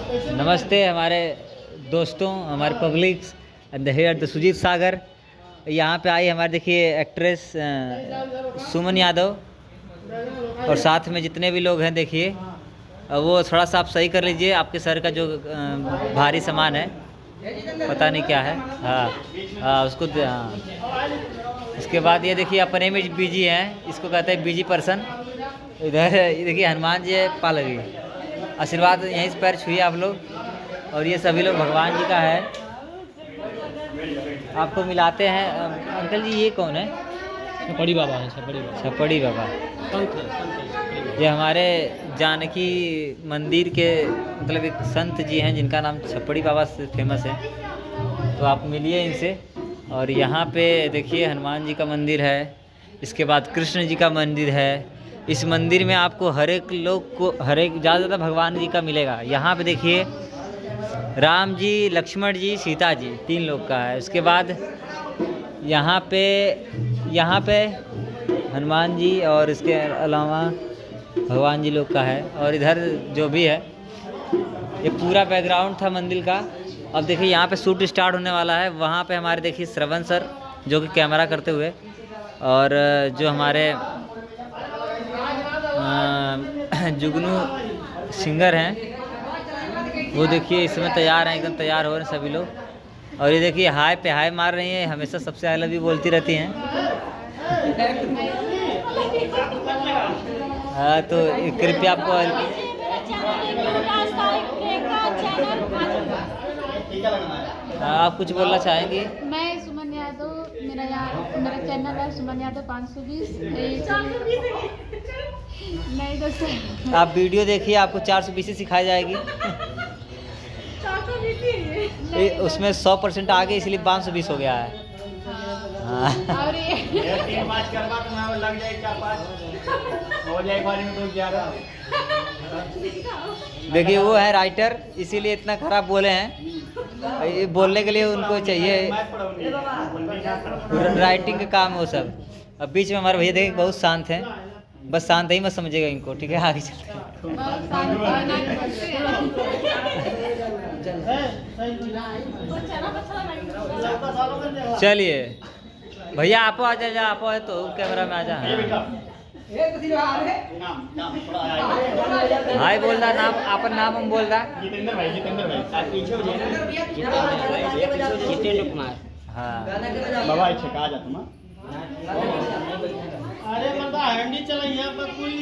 नमस्ते हमारे दोस्तों, हमारे पब्लिक्स एंड द सुजीत सागर। यहाँ पे आई हमारे देखिए एक्ट्रेस सुमन यादव, और साथ में जितने भी लोग हैं देखिए वो थोड़ा सा आप सही कर लीजिए। आपके सर का जो भारी सामान है, पता नहीं क्या है। हाँ उसको इसके बाद ये देखिए अपने में बीजी हैं, इसको कहते हैं बीजी पर्सन। इधर देखिए हनुमान जी पा लगी, आशीर्वाद यहीं से पैर छुइए आप लोग। और ये सभी लोग भगवान जी का है, आपको मिलाते हैं। अंकल जी ये कौन है? छपड़ी बाबा है। छपड़ी बाबा ये हमारे जानकी मंदिर के मतलब एक संत जी हैं जिनका नाम छपड़ी बाबा से फेमस है, तो आप मिलिए इनसे। और यहाँ पे देखिए हनुमान जी का मंदिर है, इसके बाद कृष्ण जी का मंदिर है। इस मंदिर में आपको हर एक लोग को ज़्यादा भगवान जी का मिलेगा। यहाँ पे देखिए राम जी, लक्ष्मण जी, सीता जी, 3 लोग का है। उसके बाद यहाँ पे हनुमान जी और इसके अलावा भगवान जी लोग का है। और इधर जो भी है ये पूरा बैकग्राउंड था मंदिर का। अब देखिए यहाँ पे शूट स्टार्ट होने वाला है। वहाँ पे हमारे देखिए श्रवण सर जो कि कैमरा करते हुए, और जो हमारे जुगनू सिंगर हैं वो देखिए इसमें तैयार हैं, एकदम तैयार हो रहे हैं सभी लोग। और ये देखिए हाय पे हाय मार रही हैं, हमेशा सबसे आई लव यू बोलती रहती हैं। हाँ तो कृपया आपको आप कुछ बोलना चाहेंगी? मैं सुमन यादव, मेरा चैनल है सुमन यादव 520। नहीं दोस्तों, आप वीडियो देखिए, आपको 420 सिखाई जाएगी। उसमें 100% आ गए, इसलिए 520 हो गया है। और ये देखिए वो है राइटर, इसीलिए इतना खराब बोले हैं। ये बोलने के लिए उनको चाहिए राइटिंग का काम है वो सब। अब बीच में हमारे भैया देखिए बहुत शांत हैं, बस शांत ही मत समझिएगा इनको, ठीक है? आगे चलते हैं। चलिए भैया आप आ जा, आप आए तो कैमरा में आ जा। हाय बोल रहा नाम, अपन नाम हम बोल रहा जितेंद्र भाई जितेंद्र कुमार। हाँ बाबा अच्छा कहा जाता। अरे बंदा हैंडी चला यहाँ पर कोई